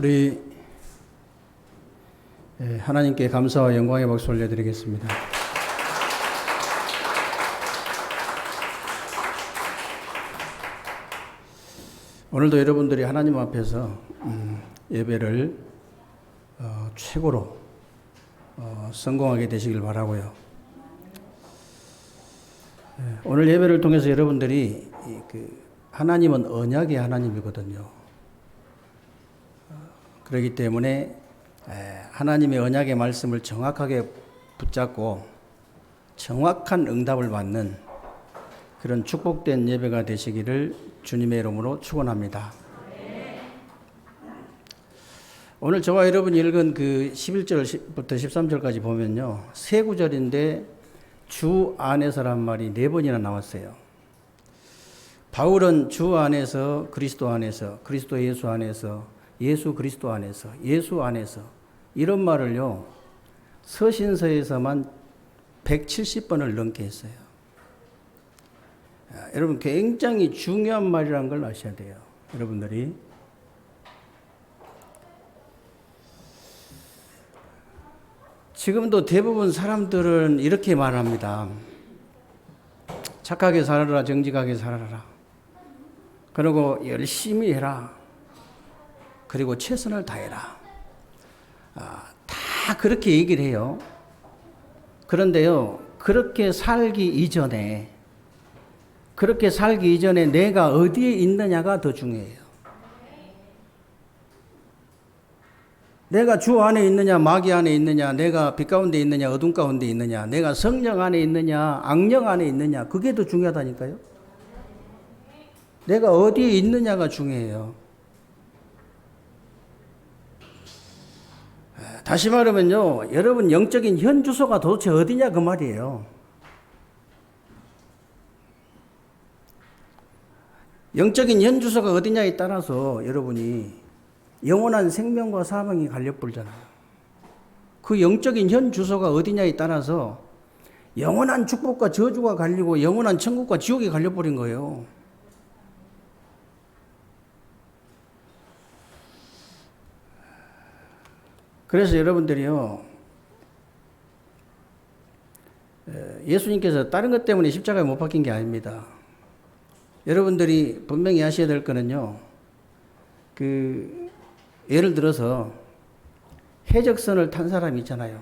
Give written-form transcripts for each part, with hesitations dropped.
우리 하나님께 감사와 영광의 박수 올려드리겠습니다. 오늘도 여러분들이 하나님 앞에서 예배를 최고로 성공하게 되시길 바라고요. 오늘 예배를 통해서 여러분들이 하나님은 언약의 하나님이거든요. 그렇기 때문에 하나님의 언약의 말씀을 정확하게 붙잡고 정확한 응답을 받는 그런 축복된 예배가 되시기를 주님의 이름으로 축원합니다. 오늘 저와 여러분이 읽은 그 11절부터 13절까지 보면요, 세 구절인데 주 안에서란 말이 4번이나 나왔어요. 바울은 주 안에서, 그리스도 안에서, 그리스도 예수 안에서, 예수 그리스도 안에서, 예수 안에서 이런 말을요, 서신서에서만 170번을 넘게 했어요. 여러분 굉장히 중요한 말이라는 걸 아셔야 돼요. 여러분들이 지금도 대부분 사람들은 이렇게 말합니다. 착하게 살아라, 정직하게 살아라. 그리고 열심히 해라. 그리고 최선을 다해라. 다 그렇게 얘기를 해요. 그런데요, 그렇게 살기 이전에 내가 어디에 있느냐가 더 중요해요. 내가 주 안에 있느냐, 마귀 안에 있느냐, 내가 빛 가운데 있느냐, 어둠 가운데 있느냐, 내가 성령 안에 있느냐, 악령 안에 있느냐, 그게 더 중요하다니까요. 내가 어디에 있느냐가 중요해요. 다시 말하면요, 여러분 영적인 현 주소가 도대체 어디냐 그 말이에요. 영적인 현 주소가 어디냐에 따라서 여러분이 영원한 생명과 사망이 갈려버리잖아요. 그 영적인 현 주소가 어디냐에 따라서 영원한 축복과 저주가 갈리고 영원한 천국과 지옥이 갈려버린 거예요. 그래서 여러분들이요, 예수님께서 다른 것 때문에 십자가에 못 박힌 게 아닙니다. 여러분들이 분명히 아셔야 될 거는요, 예를 들어서 해적선을 탄 사람이 있잖아요.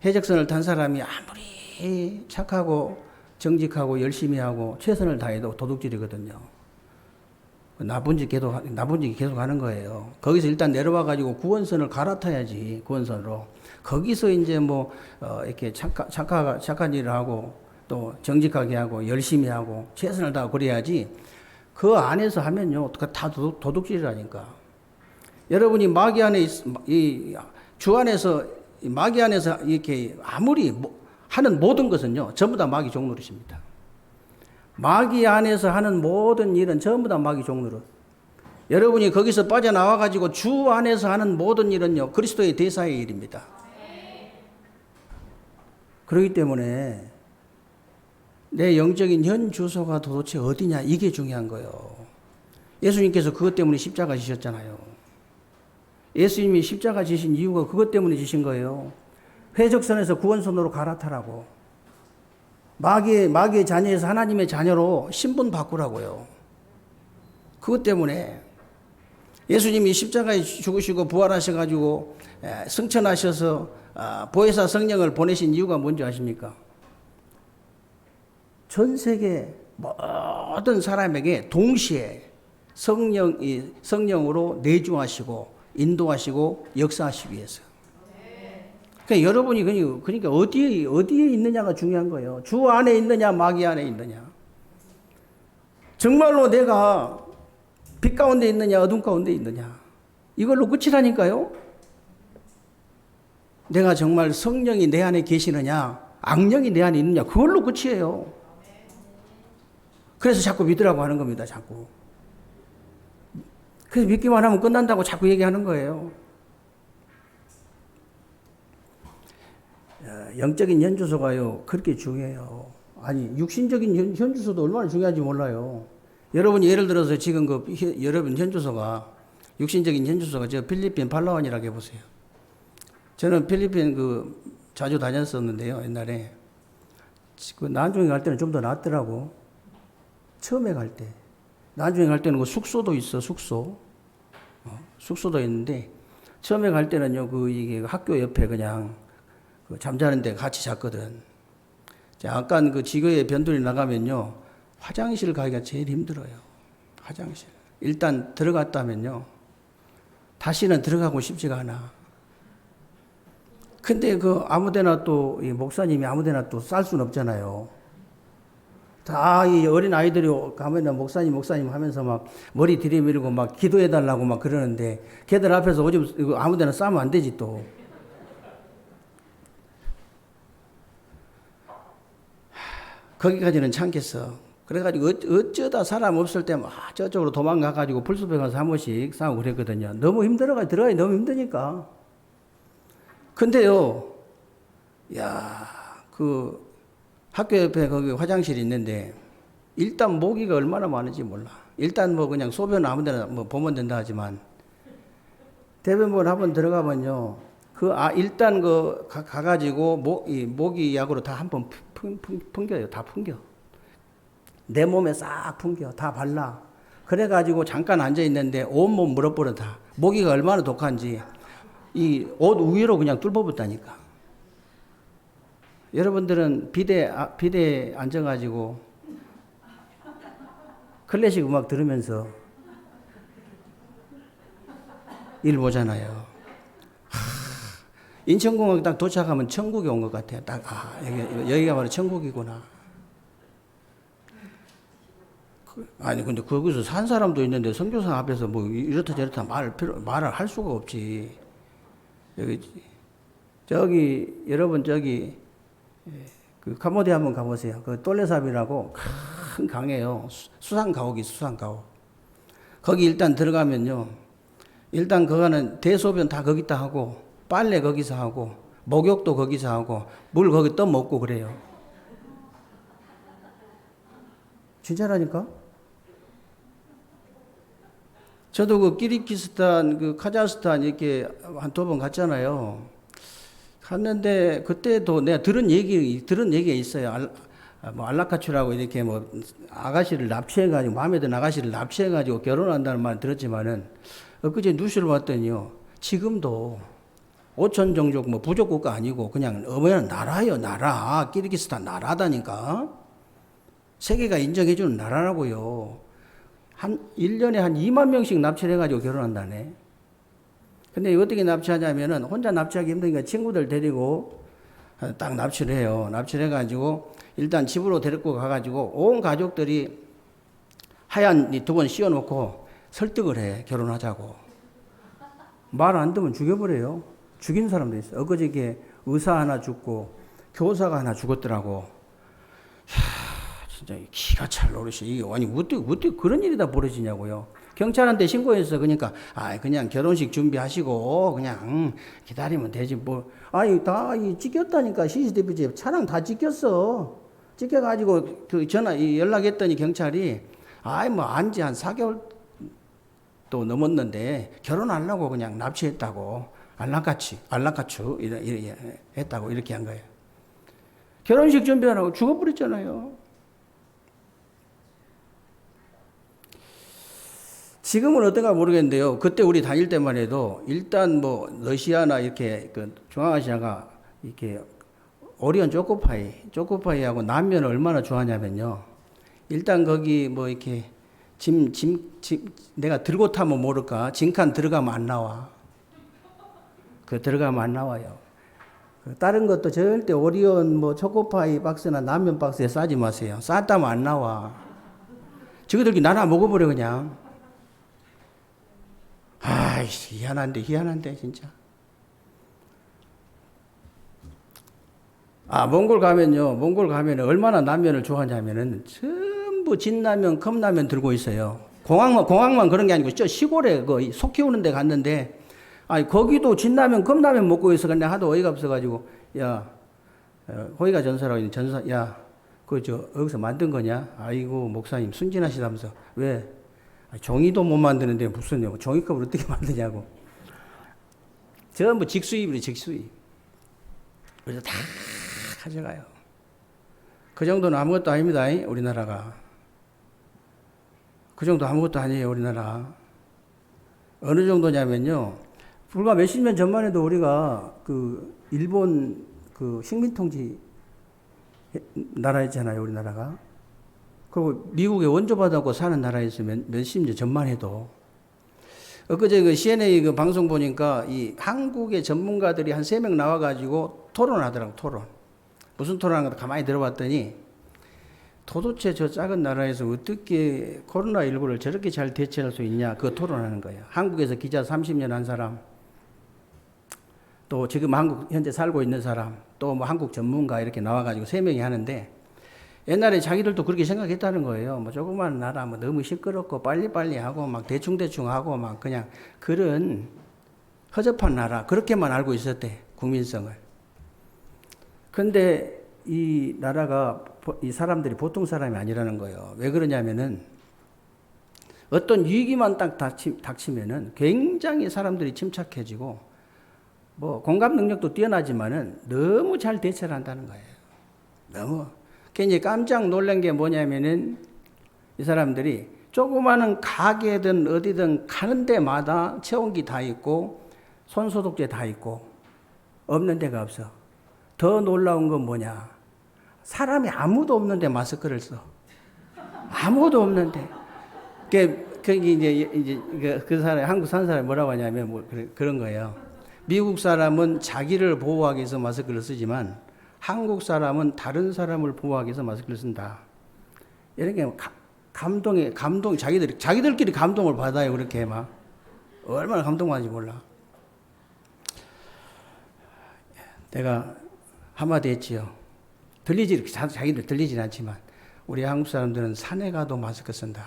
해적선을 탄 사람이 아무리 착하고 정직하고 열심히 하고 최선을 다해도 도둑질이거든요. 나쁜 짓 계속 하는 거예요. 거기서 일단 내려와 가지고 구원선을 갈아타야지, 구원선으로. 거기서 이제 이렇게 착한 일을 하고 또 정직하게 하고 열심히 하고 최선을 다하고 그래야지. 그 안에서 하면요, 다 도둑질이라니까. 여러분이 주 안에서, 마귀 안에서 이렇게 아무리 하는 모든 것은요, 전부 다 마귀 종노릇입니다. 마귀 안에서 하는 모든 일은 전부 다 마귀 종노릇. 여러분이 거기서 빠져나와가지고 주 안에서 하는 모든 일은요, 그리스도의 대사의 일입니다. 그렇기 때문에 내 영적인 현 주소가 도대체 어디냐, 이게 중요한 거예요. 예수님께서 그것 때문에 십자가 지셨잖아요. 예수님이 십자가 지신 이유가 그것 때문에 지신 거예요. 회적선에서 구원선으로 갈아타라고. 마귀의 자녀에서 하나님의 자녀로 신분 바꾸라고요. 그것 때문에 예수님이 십자가에 죽으시고 부활하셔가지고 승천하셔서 보혜사 성령을 보내신 이유가 뭔지 아십니까? 전 세계 모든 사람에게 동시에 성령으로 내주하시고 인도하시고 역사하시기 위해서. 그러니까 여러분이 그러니까 어디에 있느냐가 중요한 거예요. 주 안에 있느냐, 마귀 안에 있느냐. 정말로 내가 빛 가운데 있느냐, 어둠 가운데 있느냐. 이걸로 끝이라니까요. 내가 정말 성령이 내 안에 계시느냐, 악령이 내 안에 있느냐, 그걸로 끝이에요. 그래서 자꾸 믿으라고 하는 겁니다, 자꾸. 그래서 믿기만 하면 끝난다고 자꾸 얘기하는 거예요. 영적인 현주소가요, 그렇게 중요해요. 아니, 육신적인 현주소도 얼마나 중요한지 몰라요. 여러분이 예를 들어서 지금 여러분 현주소가 육신적인 현주소가 저 필리핀 팔라완이라고 해보세요. 저는 필리핀 자주 다녔었는데요, 옛날에. 나중에 갈 때는 좀 더 낫더라고. 처음에 갈 때. 나중에 갈 때는 숙소도 있어, 숙소. 숙소도 있는데, 처음에 갈 때는요, 이게 학교 옆에 그냥 잠자는데 같이 잤거든. 약간 지거에 변두리 나가면요, 화장실 가기가 제일 힘들어요. 화장실. 일단 들어갔다면요, 다시는 들어가고 싶지가 않아. 근데 아무데나 또, 이 목사님이 아무데나 또 쌀 수는 없잖아요. 다 이 어린 아이들이 가면은 목사님 하면서 막 머리 들이밀고 막 기도해달라고 막 그러는데 걔들 앞에서 오줌 아무데나 싸면 안 되지 또. 거기까지는 참겠어. 그래가지고 어쩌다 사람 없을 때 막 저쪽으로 도망가가지고 풀숲에 가서 한 번씩 싸우고 그랬거든요. 너무 힘들어가지고 들어가기 너무 힘드니까. 근데요, 야, 학교 옆에 거기 화장실이 있는데, 일단 모기가 얼마나 많은지 몰라. 일단 그냥 소변 아무 데나 보면 된다 하지만, 대변본 한번 들어가면요, 일단 가가지고 모기 약으로 다 한번 풍겨요. 다 풍겨. 내 몸에 싹 풍겨. 다 발라. 그래가지고 잠깐 앉아있는데 온몸 물어버려 다. 모기가 얼마나 독한지. 이 옷 위로 그냥 뚫어붙다니까. 여러분들은 비대에 앉아가지고 클래식 음악 들으면서 일 보잖아요. 인천공항 딱 도착하면 천국에 온 것 같아요. 여기가 바로 천국이구나. 아니, 근데 거기서 산 사람도 있는데 선교사 앞에서 이렇다 저렇다 말을 할 수가 없지. 여러분 캄보디아 한번 가보세요. 똘레삽이라고 큰 강이에요. 수상가옥이 수상가옥. 거기 일단 들어가면요. 일단 그거는 대소변 다 거기다 하고, 빨래 거기서 하고, 목욕도 거기서 하고, 물 거기 떠먹고 그래요. 진짜라니까? 저도 키르기스탄, 카자흐스탄 이렇게 한 두 번 갔잖아요. 갔는데 그때도 내가 들은 얘기가 있어요. 알라카추라고 이렇게 아가씨를 납치해가지고 마음에 드는 아가씨를 납치해가지고 결혼한다는 말 들었지만은 엊그제 뉴스를 봤더니요. 지금도 5천 종족 부족 국가 아니고 그냥 어머니는 나라예요. 나라. 키르기스탄 나라다니까. 세계가 인정해주는 나라라고요. 1년에 한 2만 명씩 납치를 해가지고 결혼한다네. 근데 어떻게 납치하냐면은 혼자 납치하기 힘드니까 친구들 데리고 딱 납치를 해요. 납치를 해가지고 일단 집으로 데리고 가가지고 온 가족들이 하얀 두 번 씌워놓고 설득을 해. 결혼하자고. 말 안 듣으면 죽여버려요. 죽인 사람도 있어요. 엊그저께 의사 하나 죽고 교사가 하나 죽었더라고. 진짜 기가 찰 노릇이 이게 어떻게 그런 일이 다 벌어지냐고요. 경찰한테 신고했어. 그러니까 그냥 결혼식 준비하시고 그냥 기다리면 되지 다 찍혔다니까. CCTV 차량 다 찍혔어. 찍혀가지고 연락했더니 경찰이 안지 한 4개월 또 넘었는데 결혼하려고 그냥 납치했다고. 알라카추 이래 했다고 이렇게 한 거예요. 결혼식 준비하라고 죽어버렸잖아요. 지금은 어떤가 모르겠는데요. 그때 우리 다닐 때만 해도 일단 러시아나 이렇게 중앙아시아가 이렇게 오리온 초코파이하고 남면을 얼마나 좋아하냐면요. 일단 거기 이렇게 내가 들고 타면 모를까. 짐칸 들어가면 안 나와. 들어가면 안 나와요. 다른 것도 절대 오리온 초코파이 박스나 남면 박스에 싸지 마세요. 쌌다면 안 나와. 저거들 나눠 먹어버려 그냥. 희한한데 진짜. 몽골 가면 얼마나 남면을 좋아하냐면은 전부 진라면, 컵라면 들고 있어요. 공항만 그런 게 아니고 저 시골에 소 키우는 데 갔는데 거기도 진라면, 컵라면 먹고 있어. 근데 하도 어이가 없어가지고 호의가 전사라고 전사, 여기서 만든 거냐? 아이고 목사님 순진하시다면서. 왜? 종이도 못 만드는데 무슨 종이컵을 어떻게 만드냐고. 전부 직수입이래, 직수입. 그래서 다 가져가요. 그 정도는 아무것도 아닙니다, 우리나라가. 그 정도 아무것도 아니에요, 우리나라. 어느 정도냐면요. 불과 몇십 년 전만 해도 우리가 그 일본 그 식민통치 나라였잖아요, 우리나라가. 그리고 미국에 원조받았고 사는 나라에서 몇십 년 전만 해도. 엊그제 그 CNA 그 방송 보니까 이 한국의 전문가들이 한 3명 나와가지고 토론하더라고, 토론. 무슨 토론하는 거 가만히 들어봤더니 도대체 저 작은 나라에서 어떻게 코로나19를 저렇게 잘 대처할 수 있냐, 그거 토론하는 거예요. 한국에서 기자 30년 한 사람, 또 지금 한국 현재 살고 있는 사람, 또 뭐 한국 전문가 이렇게 나와가지고 3명이 하는데 옛날에 자기들도 그렇게 생각했다는 거예요. 뭐 조그만 나라 뭐 너무 시끄럽고 빨리빨리 하고 막 대충대충 하고 막 그냥 그런 허접한 나라, 그렇게만 알고 있었대, 국민성을. 근데 이 나라가, 이 사람들이 보통 사람이 아니라는 거예요. 왜 그러냐면은 어떤 위기만 딱 닥치면은 굉장히 사람들이 침착해지고 뭐 공감 능력도 뛰어나지만은 너무 잘 대처를 한다는 거예요. 너무. 굉장히 깜짝 놀란 게 뭐냐면은 이 사람들이 조그마한 가게든 어디든 가는 데마다 체온기 다 있고 손소독제 다 있고 없는 데가 없어. 더 놀라운 건 뭐냐? 사람이 아무도 없는데 마스크를 써. 아무도 없는데. 그 사람, 한국 사는 사람이 뭐라고 하냐면 뭐 그런 거예요. 미국 사람은 자기를 보호하기 위해서 마스크를 쓰지만 한국 사람은 다른 사람을 보호하기 위해서 마스크를 쓴다. 이런 게 감동, 자기들끼리 감동을 받아요. 그렇게 막. 얼마나 감동받는지 몰라. 내가 한마디 했지요. 자기들 들리진 않지만, 우리 한국 사람들은 산에 가도 마스크 쓴다.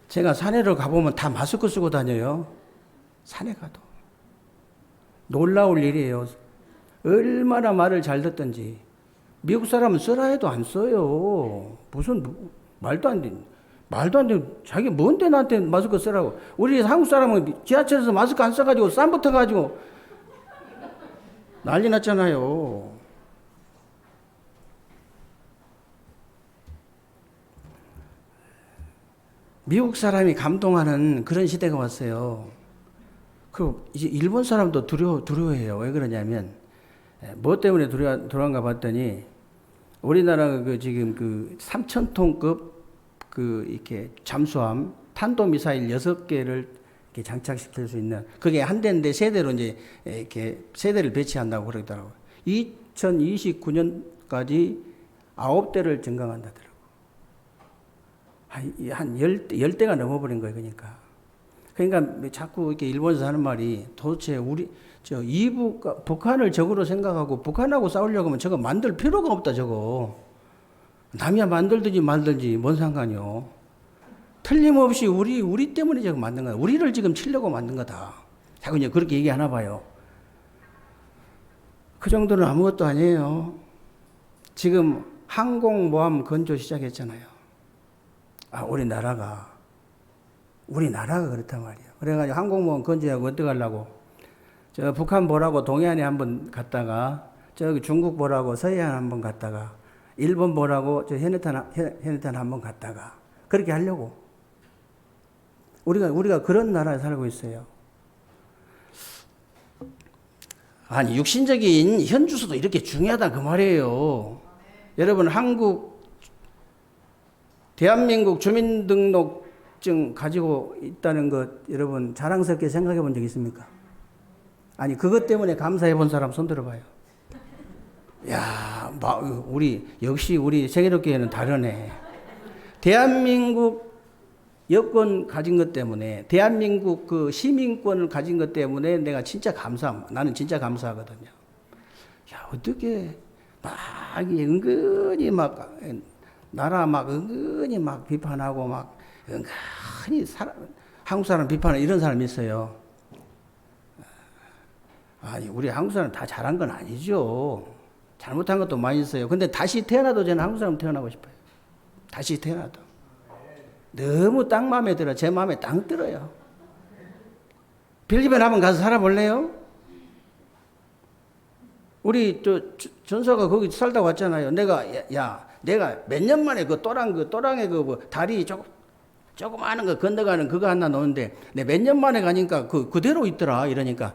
제가 산에를 가보면 다 마스크 쓰고 다녀요. 산에 가도. 놀라울 일이에요. 얼마나 말을 잘 듣던지. 미국 사람은 쓰라 해도 안 써요. 무슨, 말도 안 돼. 자기 뭔데 나한테 마스크 쓰라고. 우리 한국 사람은 지하철에서 마스크 안 써가지고 쌈 붙어가지고 난리 났잖아요. 미국 사람이 감동하는 그런 시대가 왔어요. 이제 일본 사람도 두려워해요. 왜 그러냐면, 뭐 때문에 두려운가 봤더니, 우리나라가 지금 3,000톤급 이렇게 잠수함, 탄도미사일 6개를 이렇게 장착시킬 수 있는, 그게 한 대인데 3대로 이제 이렇게 3대를 배치한다고 그러더라고요. 2029년까지 9대를 증강한다더라고요. 한 10대가 넘어버린 거예요, 그러니까 자꾸 이렇게 일본에서 하는 말이 도대체 북한을 적으로 생각하고 북한하고 싸우려고 하면 저거 만들 필요가 없다, 저거. 남이야 만들든지 말든지 뭔 상관이요. 틀림없이 우리 때문에 저거 만든 거다. 우리를 지금 치려고 만든 거다. 자꾸 이제 그렇게 얘기하나 봐요. 그 정도는 아무것도 아니에요. 지금 항공모함 건조 시작했잖아요. 우리나라가 그렇단 말이에요. 그래가지고 항공모함 건조하고 어떻게 하려고? 저 북한 보라고 동해안에 한번 갔다가, 저기 중국 보라고 서해안 한번 갔다가, 일본 보라고 저 해내탄 한번 갔다가, 그렇게 하려고. 우리가 그런 나라에 살고 있어요. 아니, 육신적인 현주소도 이렇게 중요하다, 그 말이에요. 여러분, 대한민국 주민등록증 가지고 있다는 것, 여러분, 자랑스럽게 생각해 본 적 있습니까? 아니, 그것 때문에 감사해 본 사람 손 들어봐요. 야, 역시 우리 세계롭게는 다르네. 대한민국 여권 가진 것 때문에, 대한민국 시민권을 가진 것 때문에 나는 진짜 감사하거든요. 야, 어떻게 은근히 나라 은근히 비판하고 은근히 한국 사람 비판하는 이런 사람이 있어요. 아니, 우리 한국 사람 다 잘한 건 아니죠. 잘못한 것도 많이 있어요. 근데 다시 태어나도 저는 한국 사람 태어나고 싶어요. 다시 태어나도. 너무 딱 마음에 들어. 제 마음에 딱 들어요. 필리핀 한번 가서 살아볼래요? 우리 전사가 거기 살다 왔잖아요. 내가 몇 년 만에 그 또랑의 뭐 다리 조그마한 거 건너가는 그거 하나 놓는데 내 몇 년 만에 가니까 그대로 있더라. 이러니까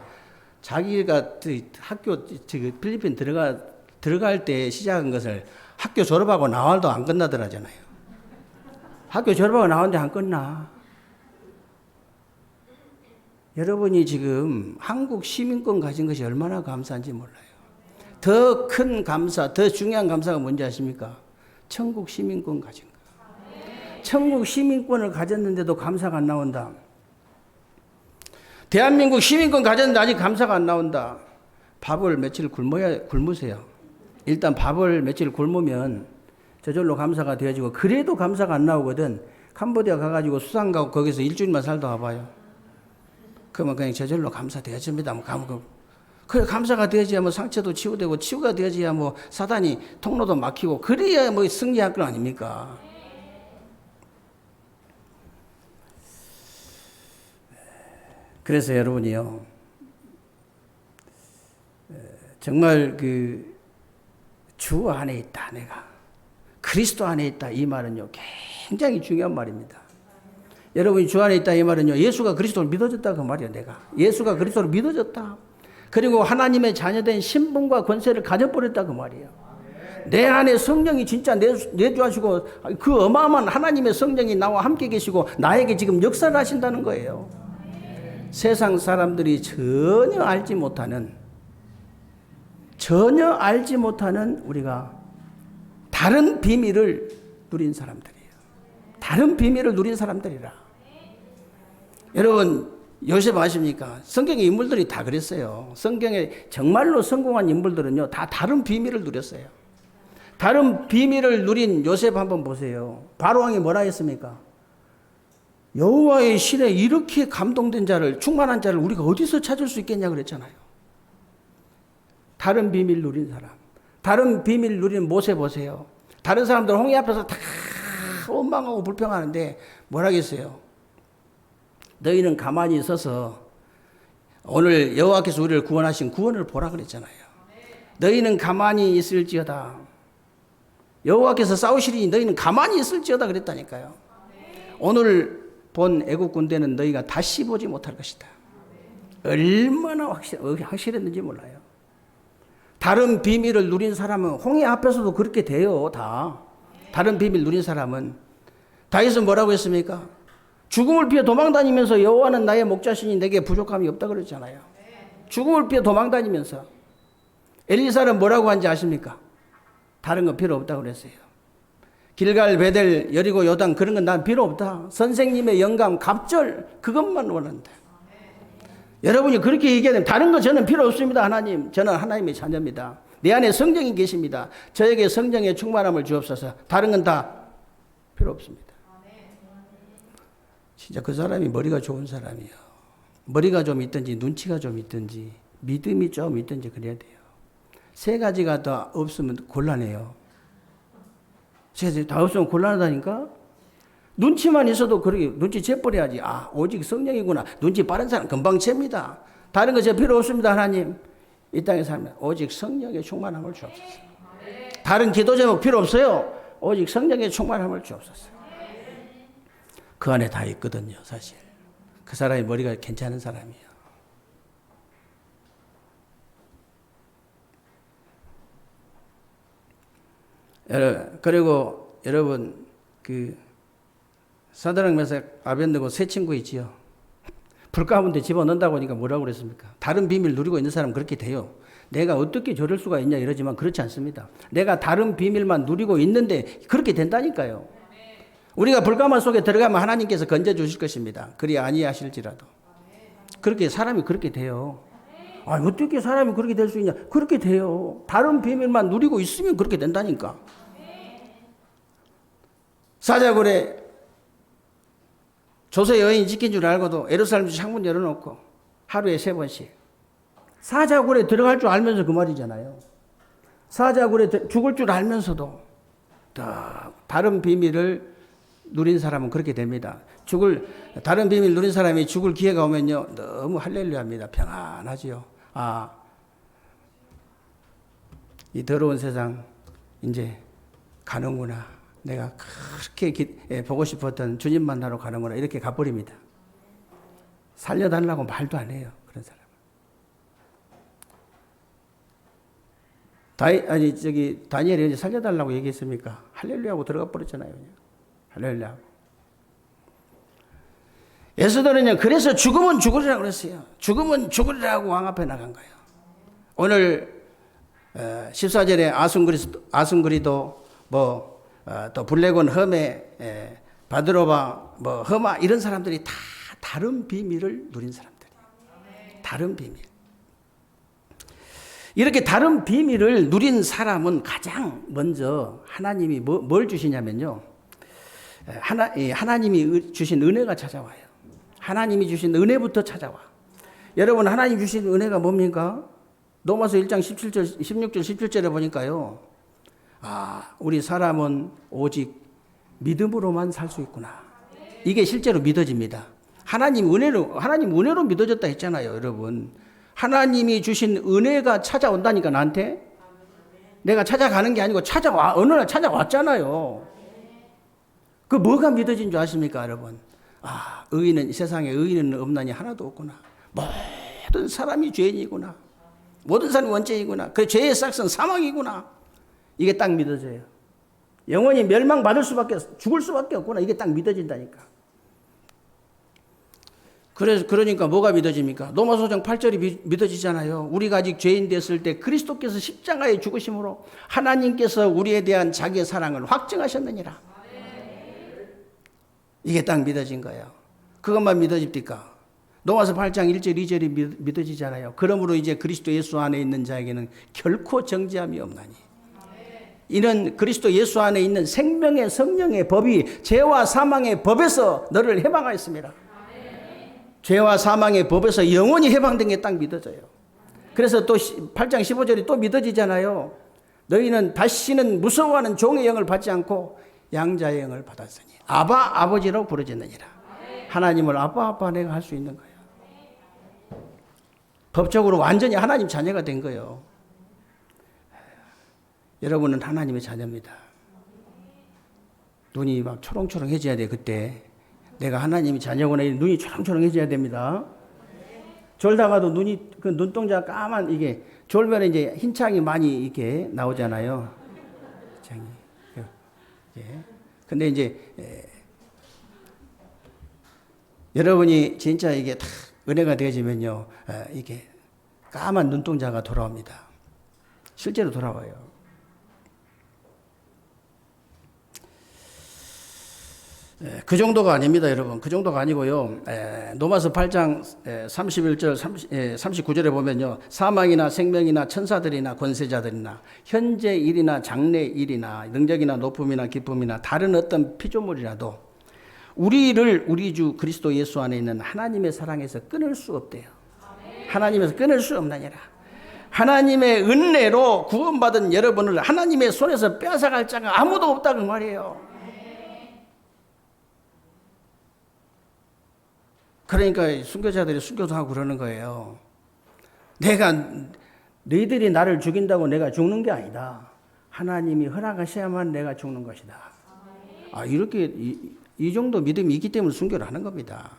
자기가 학교 필리핀 들어갈 때 시작한 것을 학교 졸업하고 나와도 안 끝나더라잖아요. 학교 졸업하고 나왔는데 안 끝나. 여러분이 지금 한국 시민권 가진 것이 얼마나 감사한지 몰라요. 더 큰 감사, 더 중요한 감사가 뭔지 아십니까? 천국 시민권 가진 거. 천국 시민권을 가졌는데도 감사가 안 나온다. 대한민국 시민권 가졌는데 아직 감사가 안 나온다. 밥을 며칠 굶으세요. 일단 밥을 며칠 굶으면 저절로 감사가 되어지고, 그래도 감사가 안 나오거든. 캄보디아 가가지고 수상 가고 거기서 일주일만 살다 와봐요. 그러면 그냥 저절로 감사되어집니다. 그래, 감사가 되어져야 뭐 상처도 치유되고, 치유가 되어져야 뭐 사단이 통로도 막히고, 그래야 뭐 승리할 건 아닙니까? 그래서 여러분이요, 정말 주 안에 있다, 내가 그리스도 안에 있다, 이 말은요 굉장히 중요한 말입니다. 여러분이 주 안에 있다 이 말은요, 예수가 그리스도를 믿어졌다 그 말이에요. 내가 예수가 그리스도를 믿어졌다, 그리고 하나님의 자녀된 신분과 권세를 가져버렸다 그 말이에요. 내 안에 성령이 진짜 내주하시고, 그 어마어마한 하나님의 성령이 나와 함께 계시고 나에게 지금 역사를 하신다는 거예요. 세상 사람들이 전혀 알지 못하는 우리가 다른 비밀을 누린 사람들이에요. 다른 비밀을 누린 사람들이라. 여러분, 요셉 아십니까? 성경의 인물들이 다 그랬어요. 성경에 정말로 성공한 인물들은요, 다 다른 비밀을 누렸어요. 다른 비밀을 누린 요셉 한번 보세요. 바로왕이 뭐라 했습니까? 여호와의 신에 이렇게 감동된 자를, 충만한 자를 우리가 어디서 찾을 수 있겠냐 그랬잖아요. 다른 비밀 누린 사람, 다른 비밀 누린 모세 보세요. 다른 사람들 홍해 앞에서 다 원망하고 불평하는데 뭐라겠어요? 너희는 가만히 있어서 오늘 여호와께서 우리를 구원하신 구원을 보라 그랬잖아요. 너희는 가만히 있을지어다. 여호와께서 싸우시리니 너희는 가만히 있을지어다 그랬다니까요. 오늘 본 애국 군대는 너희가 다시 보지 못할 것이다. 얼마나 확실했는지 몰라요. 다른 비밀을 누린 사람은 홍해 앞에서도 그렇게 돼요. 다 다른 비밀 누린 사람은. 다윗은 뭐라고 했습니까? 죽음을 피해 도망다니면서 여호와는 나의 목자시니 내게 부족함이 없다 그랬잖아요. 죽음을 피해 도망다니면서. 엘리사는 뭐라고 한지 아십니까? 다른 거 필요 없다 그랬어요. 길갈, 베델, 여리고, 요단 그런 건 난 필요 없다. 선생님의 영감, 갑절 그것만 원한다. 여러분이 그렇게 얘기하면 다른 거 저는 필요 없습니다. 하나님, 저는 하나님의 자녀입니다. 내 안에 성령이 계십니다. 저에게 성령의 충만함을 주옵소서. 다른 건 다 필요 없습니다. 진짜 그 사람이 머리가 좋은 사람이에요. 머리가 좀 있든지 눈치가 좀 있든지 믿음이 좀 있든지 그래야 돼요. 세 가지가 다 없으면 곤란해요. 세 가지 다 없으면 곤란하다니까? 눈치만 있어도 그렇게 눈치 채버려야지. 아, 오직 성령이구나. 눈치 빠른 사람 금방 챕니다. 다른 거 저 필요 없습니다. 하나님, 이 땅에 살면 오직 성령의 충만함을 주옵소서. 다른 기도 제목 필요 없어요. 오직 성령의 충만함을 주옵소서. 그 안에 다 있거든요, 사실. 그 사람이 머리가 괜찮은 사람이에요. 그리고 여러분, 사드락 메삭 아벤느고 세 친구 있지요. 불 가운데 집어넣는다고 하니까 뭐라고 그랬습니까? 다른 비밀 누리고 있는 사람은 그렇게 돼요. 내가 어떻게 저럴 수가 있냐 이러지만 그렇지 않습니다. 내가 다른 비밀만 누리고 있는데 그렇게 된다니까요. 우리가 불가마 속에 들어가면 하나님께서 건져주실 것입니다. 그리 아니하실지라도. 그렇게 사람이 그렇게 돼요. 아, 어떻게 사람이 그렇게 될 수 있냐? 그렇게 돼요. 다른 비밀만 누리고 있으면 그렇게 된다니까. 사자굴에 조세 여인이 지킨 줄 알고도 예루살렘 창문 열어놓고 하루에 3번씩. 사자굴에 들어갈 줄 알면서 그 말이잖아요. 사자굴에 죽을 줄 알면서도 다른 비밀을 누린 사람은 그렇게 됩니다. 다른 비밀 누린 사람이 죽을 기회가 오면요, 너무 할렐루야합니다. 평안하지요. 아, 이 더러운 세상 이제 가는구나. 내가 그렇게 보고 싶었던 주님 만나러 가는구나. 이렇게 가버립니다. 살려달라고 말도 안 해요. 그런 사람. 다니엘이 살려달라고 얘기했습니까? 할렐루야하고 들어가 버렸잖아요. 그냥. 할렐루야. 예수들은요, 그래서 죽으면 죽으리라고 그랬어요. 죽으면 죽으리라고 왕 앞에 나간 거예요. 오늘 14절에 아순그리도 또 블레곤 험에 바드로바 험아 이런 사람들이 다 다른 비밀을 누린 사람들이에요. 다른 비밀. 이렇게 다른 비밀을 누린 사람은 가장 먼저 하나님이 뭘 주시냐면요. 하나님이 주신 은혜가 찾아와요. 하나님이 주신 은혜부터 찾아와. 여러분, 하나님 주신 은혜가 뭡니까? 로마서 1장 16절 17절에 보니까요. 아, 우리 사람은 오직 믿음으로만 살 수 있구나. 이게 실제로 믿어집니다. 하나님 은혜로 믿어졌다 했잖아요, 여러분. 하나님이 주신 은혜가 찾아온다니까, 나한테. 내가 찾아가는 게 아니고 어느 날 찾아왔잖아요. 그 뭐가 믿어진 줄 아십니까, 여러분? 아, 세상에 의인은 없나니 하나도 없구나. 모든 사람이 죄인이구나. 모든 사람이 원죄이구나. 그 죄의 싹은 사망이구나. 이게 딱 믿어져요. 영원히 죽을 수밖에 없구나. 이게 딱 믿어진다니까. 그러니까 뭐가 믿어집니까? 로마서 5장 8절이 믿어지잖아요. 우리가 아직 죄인 됐을 때 그리스도께서 십자가에 죽으심으로 하나님께서 우리에 대한 자기의 사랑을 확증하셨느니라. 이게 딱 믿어진 거예요. 그것만 믿어집니까? 로마서 8장 1절 2절이 믿어지잖아요. 그러므로 이제 그리스도 예수 안에 있는 자에게는 결코 정죄함이 없나니. 이는 그리스도 예수 안에 있는 생명의 성령의 법이 죄와 사망의 법에서 너를 해방하였습니다. 죄와 사망의 법에서 영원히 해방된 게 딱 믿어져요. 그래서 또 8장 15절이 또 믿어지잖아요. 너희는 다시는 무서워하는 종의 영을 받지 않고 양자의 영을 받았으니 아버지라고 부르짖느니라. 하나님을 아빠 내가 할 수 있는 거예요. 법적으로 완전히 하나님 자녀가 된 거예요. 여러분은 하나님의 자녀입니다. 눈이 막 초롱초롱해져야 돼. 그때 내가 하나님의 자녀구나. 눈이 초롱초롱해져야 됩니다. 졸다가도 그 눈동자 까만 이게 졸면 이제 흰창이 많이 이렇게 나오잖아요. 창이. 근데 이제 여러분이 진짜 이게 다 은혜가 되어지면요, 이게 까만 눈동자가 돌아옵니다. 실제로 돌아와요. 그 정도가 아닙니다, 여러분. 그 정도가 아니고요. 로마서 8장 31절 39절에 보면요. 사망이나 생명이나 천사들이나 권세자들이나 현재 일이나 장래 일이나 능력이나 높음이나 기쁨이나 다른 어떤 피조물이라도 우리를 우리 주 그리스도 예수 안에 있는 하나님의 사랑에서 끊을 수 없대요. 하나님에서 끊을 수 없나니라. 하나님의 은혜로 구원받은 여러분을 하나님의 손에서 빼앗아갈 자가 아무도 없다고 말이에요. 그러니까 순교자들이 순교도 하고 그러는 거예요. 너희들이 나를 죽인다고 내가 죽는 게 아니다. 하나님이 허락하셔야만 내가 죽는 것이다. 아, 이렇게 이 정도 믿음이 있기 때문에 순교를 하는 겁니다.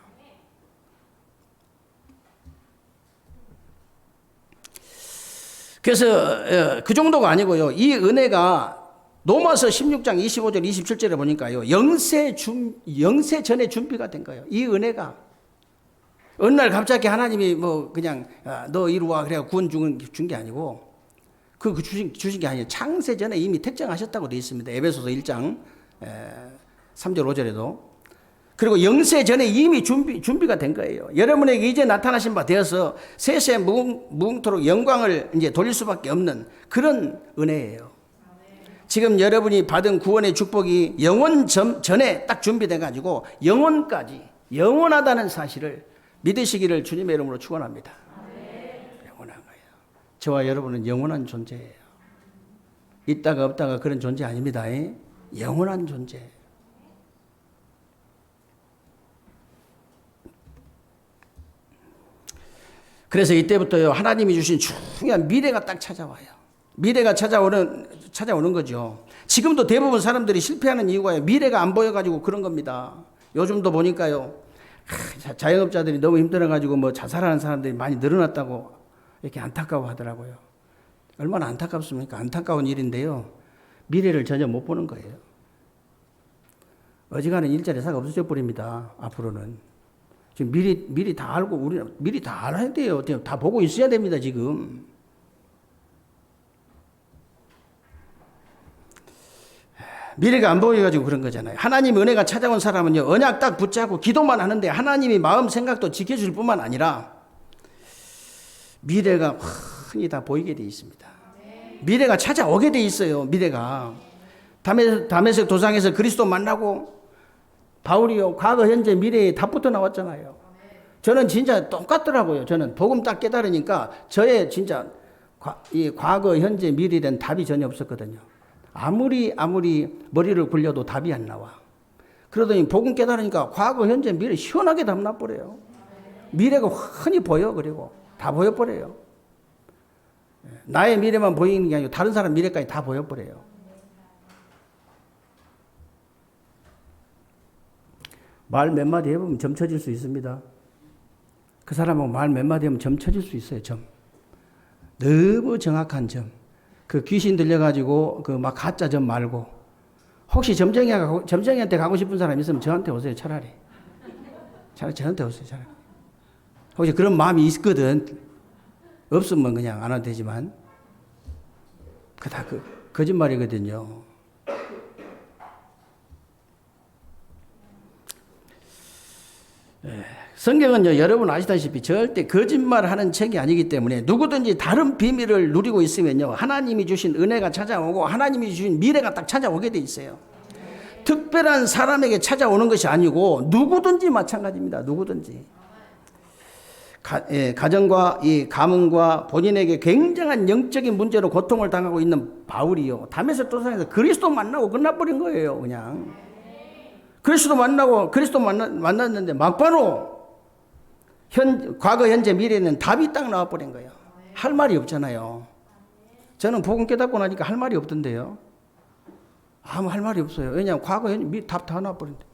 그래서 그 정도가 아니고요. 이 은혜가 로마서 16장 25절 27절에 보니까요. 영세 전에 준비가 된 거예요. 이 은혜가 어느 날 갑자기 하나님이 그냥 너 이리 와 그래 구원 준 게 아니고 주신 게 아니에요. 창세 전에 이미 택정하셨다고 되어 있습니다. 에베소서 1장 3절 5절에도. 그리고 영세 전에 이미 준비가 된 거예요. 여러분에게 이제 나타나신 바 되어서 세세 무궁토록 영광을 이제 돌릴 수밖에 없는 그런 은혜예요. 지금 여러분이 받은 구원의 축복이 영원 전에 딱 준비돼 가지고 영원까지 영원하다는 사실을 믿으시기를 주님의 이름으로 축원합니다. 영원한 거예요. 저와 여러분은 영원한 존재예요. 있다가 없다가 그런 존재 아닙니다. 영원한 존재. 그래서 이때부터요, 하나님이 주신 중요한 미래가 딱 찾아와요. 미래가 찾아오는 거죠. 지금도 대부분 사람들이 실패하는 이유가 미래가 안 보여가지고 그런 겁니다. 요즘도 보니까요, 자영업자들이 너무 힘들어가지고 뭐 자살하는 사람들이 많이 늘어났다고 이렇게 안타까워 하더라고요. 얼마나 안타깝습니까? 안타까운 일인데요. 미래를 전혀 못 보는 거예요. 어지간한 일자리 사가 없어져 버립니다. 앞으로는. 지금 미리 다 알고, 우리는 미리 다 알아야 돼요. 다 보고 있어야 됩니다, 지금. 미래가 안 보여가지고 그런 거잖아요. 하나님 은혜가 찾아온 사람은요, 언약 딱 붙잡고 기도만 하는데 하나님이 마음 생각도 지켜줄 뿐만 아니라 미래가 흔히 다 보이게 돼 있습니다. 미래가 찾아오게 돼 있어요. 미래가. 다메섹 도상에서 그리스도 만나고 바울이요, 과거, 현재, 미래에 답부터 나왔잖아요. 저는 진짜 똑같더라고요. 저는 복음 딱 깨달으니까 저의 진짜 이 과거, 현재, 미래에 대한 답이 전혀 없었거든요. 아무리 머리를 굴려도 답이 안 나와. 그러더니 복음 깨달으니까 과거, 현재, 미래 시원하게 답 나버려요. 미래가 흔히 보여. 그리고 다 보여버려요. 나의 미래만 보이는 게 아니고 다른 사람 미래까지 다 보여버려요. 말 몇 마디 해보면 점 쳐질 수 있습니다. 그 사람하고 말 몇 마디 하면 점 쳐질 수 있어요. 점. 너무 정확한 점. 그 귀신 들려가지고 그 막 가짜 점 말고, 혹시 점쟁이한테 가고 싶은 사람 있으면 저한테 오세요. 차라리 저한테 오세요. 차라리. 혹시 그런 마음이 있거든. 없으면 그냥 안 와도 되지만, 그 다 거짓말이거든요. 성경은요, 여러분 아시다시피 절대 거짓말하는 책이 아니기 때문에 누구든지 다른 비밀을 누리고 있으면요, 하나님이 주신 은혜가 찾아오고 하나님이 주신 미래가 딱 찾아오게 돼 있어요. 특별한 사람에게 찾아오는 것이 아니고 누구든지 마찬가지입니다. 누구든지. 가정과 이 가문과 본인에게 굉장한 영적인 문제로 고통을 당하고 있는 바울이요, 다메섹 도상에서 그리스도 만나고 끝나버린 거예요. 그냥 그리스도 만났는데 막바로 과거, 현재, 미래에는 답이 딱 나와버린 거예요. 할 말이 없잖아요. 저는 복음 깨닫고 나니까 할 말이 없던데요. 아무 할 말이 없어요. 왜냐하면 과거, 현재, 미래 답 다 나와버린대.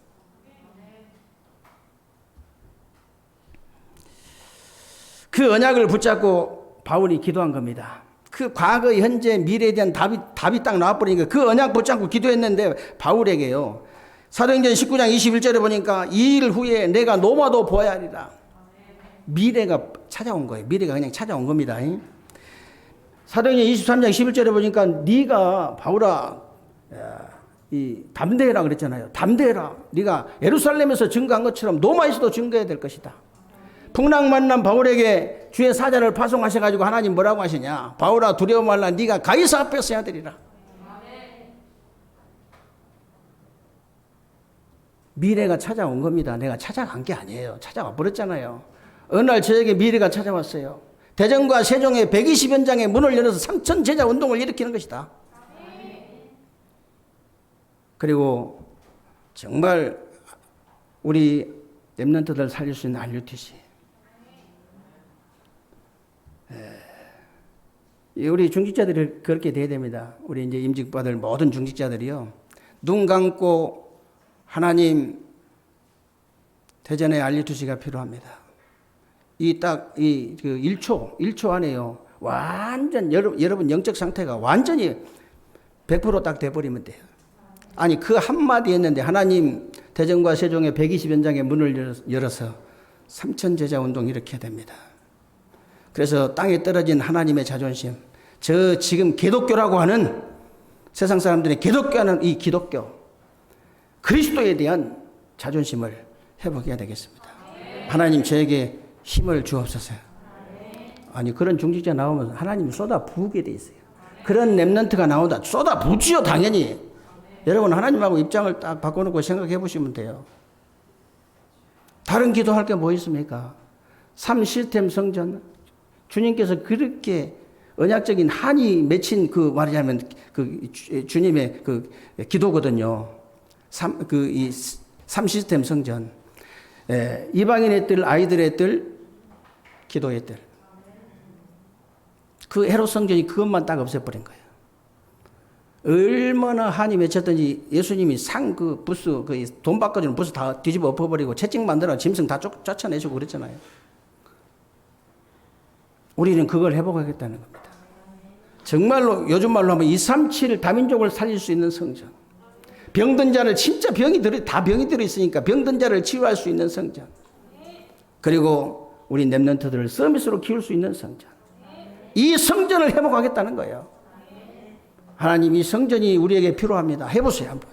그 언약을 붙잡고 바울이 기도한 겁니다. 그 과거, 현재, 미래에 대한 답이 딱 나와버리니까 그 언약 붙잡고 기도했는데, 바울에게요, 사도행전 19장 21절에 보니까 이 일 후에 내가 노마도 보아야 하리라. 미래가 찾아온 거예요. 미래가 그냥 찾아온 겁니다. 사도행전 23장 11절에 보니까 네가 바울아 담대해라 그랬잖아요. 담대해라. 네가 예루살렘에서 증거한 것처럼 로마에서도 증거해야 될 것이다. 풍랑 만난 바울에게 주의 사자를 파송하셔가지고 하나님 뭐라고 하시냐? 바울아 두려워 말라. 네가 가이사 앞에서 해야 되리라. 미래가 찾아온 겁니다. 내가 찾아간 게 아니에요. 찾아와 버렸잖아요. 어느 날 저에게 미래가 찾아왔어요. 대전과 세종의 120연장의 문을 열어서 3천 제자 운동을 일으키는 것이다. 그리고 정말 우리 렘넌트들 살릴 수 있는 RUTC. 우리 중직자들이 그렇게 돼야 됩니다. 우리 이제 임직받을 모든 중직자들이요, 눈 감고 하나님 대전의 RUTC가 필요합니다. 이 1초 안에요, 완전 여러분 영적 상태가 완전히 100% 딱 돼버리면 돼요. 아니 그 한마디 했는데 하나님 대전과 세종의 120연장의 문을 열어서 3천 제자 운동 일으켜야 됩니다. 그래서 땅에 떨어진 하나님의 자존심, 저 지금 기독교라고 하는 세상 사람들이 기독교하는 이 기독교, 그리스도에 대한 자존심을 회복해야 되겠습니다. 하나님 저에게 힘을 주옵소서. 아니 그런 중직자 나오면 하나님이 쏟아 부으게 돼 있어요. 그런 렘넌트가 나온다, 쏟아 부지요 당연히. 여러분 하나님하고 입장을 딱 바꿔놓고 생각해 보시면 돼요. 다른 기도할 게 뭐 있습니까? 3 시스템 성전, 주님께서 그렇게 언약적인 한이 맺힌 그 말이냐면 그 주님의 그 기도거든요. 3 시스템 성전. 이방인의 뜰, 아이들의 뜰, 기도의 뜰. 그 헤롯 성전이 그것만 딱 없애버린 거예요. 얼마나 한이 맺혔든지 예수님이 부스, 돈 바꿔주는 부스 다 뒤집어 엎어버리고 채찍 만들어 짐승 다 쫓아내시고 그랬잖아요. 우리는 그걸 회복하겠다는 겁니다. 정말로 요즘 말로 하면 237 다민족을 살릴 수 있는 성전. 병든 자를 진짜 병이 들어있으니까 병든 자를 치유할 수 있는 성전. 그리고 우리 렘넌트들을 서밋으로 키울 수 있는 성전. 이 성전을 회복하겠다는 거예요. 하나님, 이 성전이 우리에게 필요합니다. 해보세요, 한번.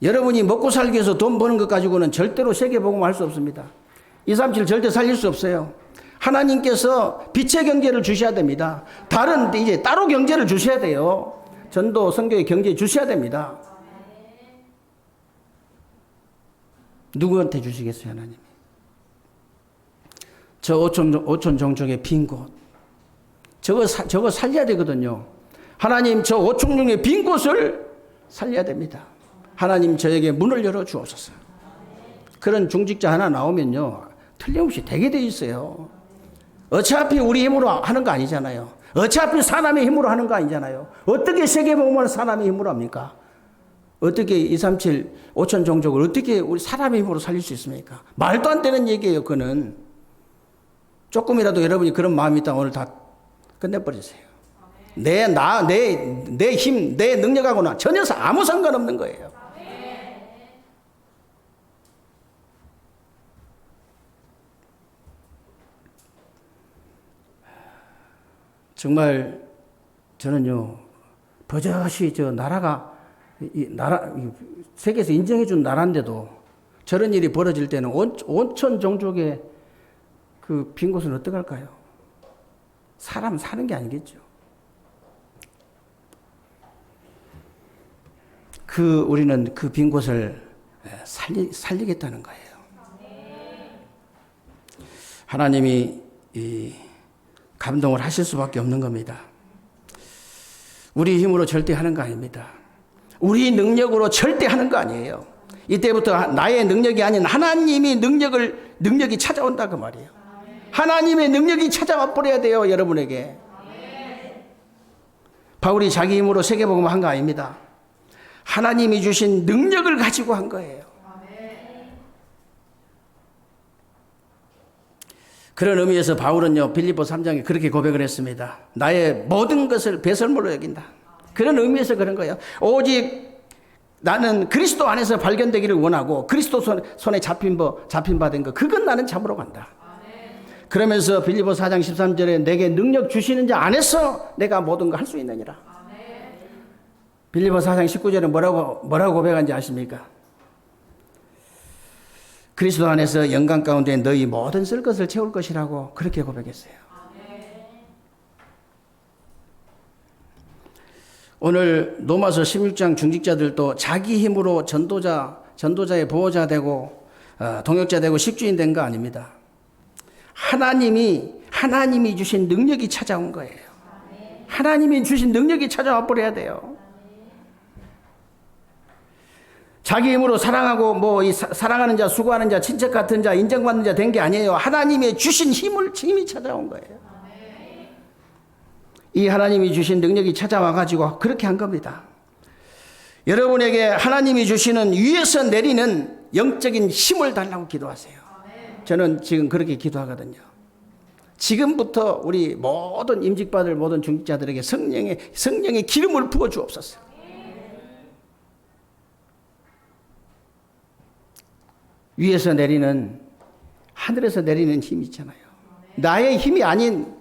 여러분이 먹고 살기 위해서 돈 버는 것 가지고는 절대로 세계복음을 할 수 없습니다. 237 절대 살릴 수 없어요. 하나님께서 빛의 경제를 주셔야 됩니다. 이제 따로 경제를 주셔야 돼요. 전도, 선교의 경제 주셔야 됩니다. 누구한테 주시겠어요, 하나님이? 저 오촌 종족의 빈 곳. 저거 살려야 되거든요. 하나님, 저 오촌 종족의 빈 곳을 살려야 됩니다. 하나님, 저에게 문을 열어 주옵소서. 그런 중직자 하나 나오면요, 틀림없이 되게 돼 있어요. 어차피 우리 힘으로 하는 거 아니잖아요. 어차피 사람의 힘으로 하는 거 아니잖아요. 어떻게 세계복음을 사람의 힘으로 합니까? 어떻게 237 오천 종족을 어떻게 우리 사람의 힘으로 살릴 수 있습니까? 말도 안 되는 얘기예요. 그는 조금이라도 여러분이 그런 마음이 있다면 오늘 다 끝내버리세요. 내 힘, 내 능력하고는 전혀 아무 상관없는 거예요. 정말 저는요, 버젓이 저 나라가 세계에서 인정해준 나라인데도 저런 일이 벌어질 때는 온천 종족의 그 빈 곳은 어떡할까요? 사람 사는 게 아니겠죠. 우리는 그 빈 곳을 살리겠다는 거예요. 하나님이 감동을 하실 수밖에 없는 겁니다. 우리 힘으로 절대 하는 거 아닙니다. 우리 능력으로 절대 하는 거 아니에요. 이때부터 나의 능력이 아닌 하나님이 능력이 찾아온다 그 말이에요. 하나님의 능력이 찾아와 버려야 돼요, 여러분에게. 바울이 자기 힘으로 세계복음을 한 거 아닙니다. 하나님이 주신 능력을 가지고 한 거예요. 그런 의미에서 바울은요, 빌립보 3장에 그렇게 고백을 했습니다. 나의 모든 것을 배설물로 여긴다. 그런 의미에서 그런 거예요. 오직 나는 그리스도 안에서 발견되기를 원하고 그리스도 손에 잡힌 바 된 거, 그건 나는 잡으러 간다. 그러면서 빌립보 4장 13절에 내게 능력 주시는 자 안에서 내가 모든 거 할 수 있느니라. 빌립보 4장 19절에 뭐라고 고백한지 아십니까? 그리스도 안에서 영광 가운데 너희 모든 쓸 것을 채울 것이라고 그렇게 고백했어요. 오늘 로마서 16장 중직자들도 자기 힘으로 전도자의 보호자 되고 동역자 되고 식주인 된 거 아닙니다. 하나님이 주신 능력이 찾아온 거예요. 하나님이 주신 능력이 찾아와 버려야 돼요. 자기 힘으로 사랑하고 사랑하는 자, 수고하는 자, 친척 같은 자, 인정받는 자 된 게 아니에요. 하나님의 주신 힘이 찾아온 거예요. 이 하나님이 주신 능력이 찾아와 가지고 그렇게 한 겁니다. 여러분에게 하나님이 주시는 위에서 내리는 영적인 힘을 달라고 기도하세요. 저는 지금 그렇게 기도하거든요. 지금부터 우리 모든 임직받을 모든 중직자들에게 성령의 기름을 부어 주옵소서. 위에서 내리는, 하늘에서 내리는 힘이 있잖아요. 나의 힘이 아닌,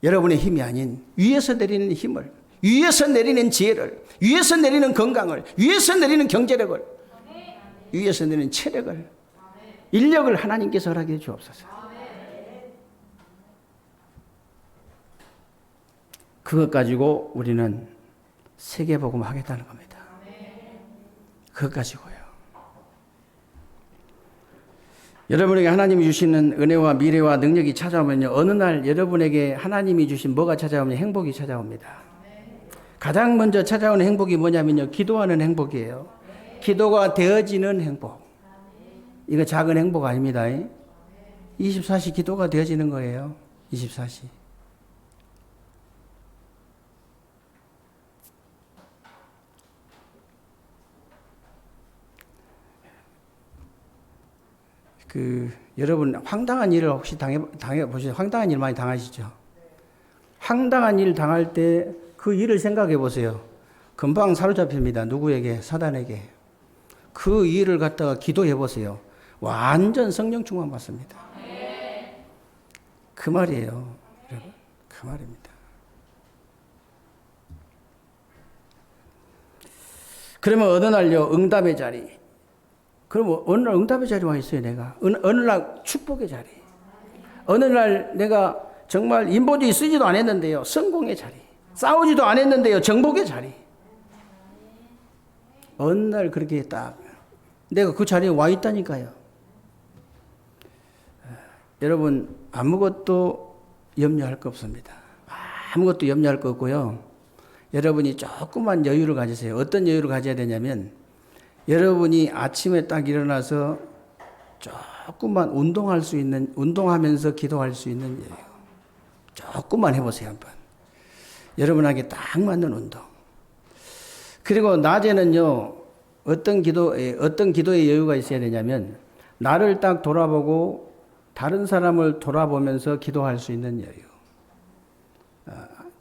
여러분의 힘이 아닌 위에서 내리는 힘을, 위에서 내리는 지혜를, 위에서 내리는 건강을, 위에서 내리는 경제력을, 위에서 내리는 체력을, 인력을 하나님께서 허락해 주옵소서. 그것 가지고 우리는 세계복음 하겠다는 겁니다. 그것 가지고요. 여러분에게 하나님이 주시는 은혜와 미래와 능력이 찾아오면요, 어느 날 여러분에게 하나님이 주신 뭐가 찾아오면 행복이 찾아옵니다. 가장 먼저 찾아오는 행복이 뭐냐면요, 기도하는 행복이에요. 기도가 되어지는 행복. 이거 작은 행복 아닙니다. 24시 기도가 되어지는 거예요. 24시. 여러분 황당한 일을 혹시 당해 보시죠? 황당한 일 많이 당하시죠? 황당한 일 당할 때 그 일을 생각해 보세요. 금방 사로잡힙니다. 누구에게? 사단에게. 그 일을 갖다가 기도해 보세요. 완전 성령 충만 받습니다. 그 말이에요. 여러분. 그 말입니다. 그러면 어느 날요, 응답의 자리. 그럼 어느 날 응답의 자리 와 있어요, 내가. 어느 날 축복의 자리. 어느 날 내가 정말 인본주의 쓰지도 않았는데요, 성공의 자리. 싸우지도 않았는데요, 정복의 자리. 어느 날 그렇게 딱 내가 그 자리에 와 있다니까요. 여러분, 아무것도 염려할 거 없습니다. 아무것도 염려할 거 없고요. 여러분이 조금만 여유를 가지세요. 어떤 여유를 가져야 되냐면, 여러분이 아침에 딱 일어나서 조금만 운동할 수 있는, 운동하면서 기도할 수 있는 여유. 조금만 해보세요, 한번. 여러분에게 딱 맞는 운동. 그리고 낮에는요, 어떤 기도의 여유가 있어야 되냐면, 나를 딱 돌아보고 다른 사람을 돌아보면서 기도할 수 있는 여유.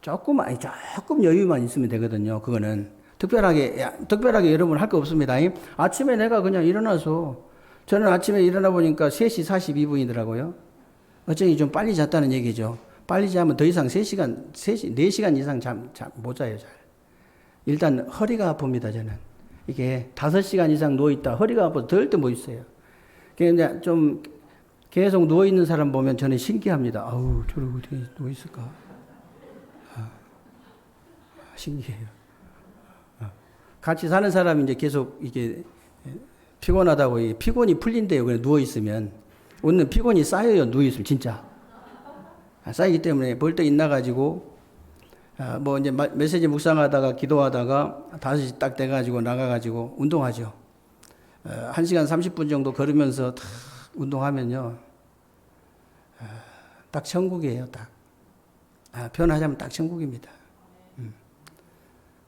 조금 여유만 있으면 되거든요. 그거는. 특별하게 여러분 할 거 없습니다. 아침에 내가 그냥 일어나서, 저는 아침에 일어나 보니까 3시 42분이더라고요. 어쩌니 좀 빨리 잤다는 얘기죠. 빨리 자면 더 이상 4시간 이상 못 자요, 잘. 일단 허리가 아픕니다, 저는. 이게 5시간 이상 누워있다. 허리가 아파서 덜 때 못 있어요. 그냥 좀 계속 누워있는 사람 보면 저는 신기합니다. 아우, 저러고 어떻게 누워있을까? 신기해요. 같이 사는 사람이 이제 계속 이게 피곤하다고, 피곤이 풀린대요. 그냥 누워있으면. 오늘 피곤이 쌓여요, 누워있으면, 진짜. 쌓이기 때문에 벌떡 일어나가지고, 뭐 이제 메시지 묵상하다가 기도하다가 5시 딱 돼가지고 나가가지고 운동하죠. 1시간 30분 정도 걸으면서 딱 운동하면요. 딱 천국이에요, 딱. 표현하자면 딱 천국입니다.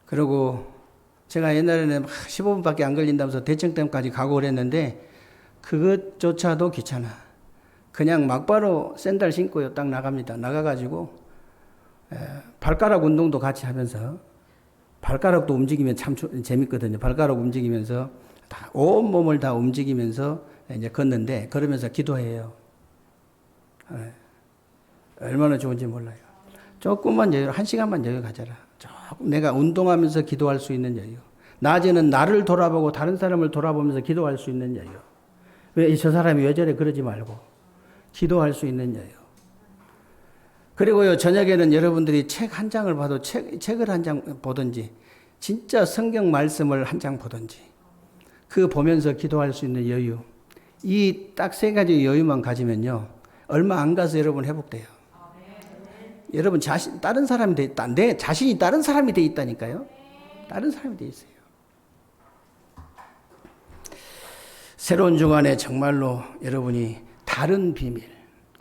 그리고 제가 옛날에는 15분밖에 안 걸린다면서 대청댐까지 가고 그랬는데 그것조차도 귀찮아. 그냥 막바로 샌들 신고요, 딱 나갑니다. 나가가지고 발가락 운동도 같이 하면서 발가락도 움직이면 참 재밌거든요. 발가락 움직이면서 다 온몸을 다 움직이면서 이제 걷는데 걸으면서 기도해요. 얼마나 좋은지 몰라요. 조금만 여유, 1시간만 여유 가져라. 조금 내가 운동하면서 기도할 수 있는 여유. 낮에는 나를 돌아보고 다른 사람을 돌아보면서 기도할 수 있는 여유. 왜 저 사람이 왜 저래 그러지 말고 기도할 수 있는 여유. 그리고요, 저녁에는 여러분들이 책 한 장을 봐도 책을 한 장 보든지 진짜 성경 말씀을 한 장 보든지 그 보면서 기도할 수 있는 여유. 이 딱 3가지 여유만 가지면요, 얼마 안 가서 여러분 회복돼요. 여러분 다른 사람이 돼 있다. 내 자신이 다른 사람이 돼 있다니까요. 다른 사람이 돼 있어요. 새로운 주간에 정말로 여러분이 다른 비밀,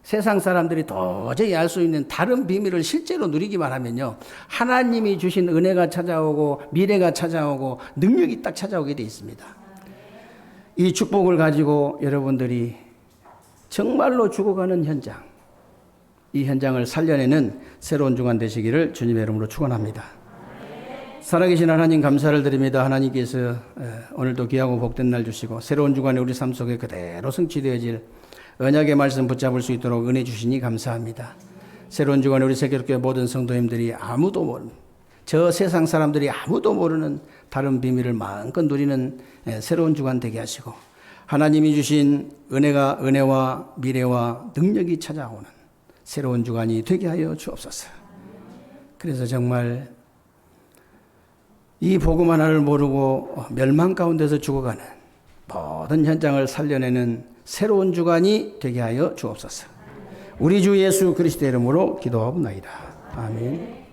세상 사람들이 도저히 알 수 있는 다른 비밀을 실제로 누리기만 하면요, 하나님이 주신 은혜가 찾아오고 미래가 찾아오고 능력이 딱 찾아오게 돼 있습니다. 이 축복을 가지고 여러분들이 정말로 죽어가는 현장, 이 현장을 살려내는 새로운 주간 되시기를 주님의 이름으로 축원합니다. 살아계신 하나님 감사를 드립니다. 하나님께서 오늘도 귀하고 복된 날 주시고 새로운 주간에 우리 삶 속에 그대로 성취되어질 언약의 말씀 붙잡을 수 있도록 은혜 주시니 감사합니다. 새로운 주간에 우리 세계교회 모든 성도님들이 아무도 모르는, 저 세상 사람들이 아무도 모르는 다른 비밀을 마음껏 누리는 새로운 주간 되게 하시고 하나님이 주신 은혜와 미래와 능력이 찾아오는 새로운 주간이 되게 하여 주옵소서. 그래서 정말 이 복음 하나를 모르고 멸망 가운데서 죽어가는 모든 현장을 살려내는 새로운 주간이 되게 하여 주옵소서. 우리 주 예수 그리스도의 이름으로 기도하옵나이다. 아멘.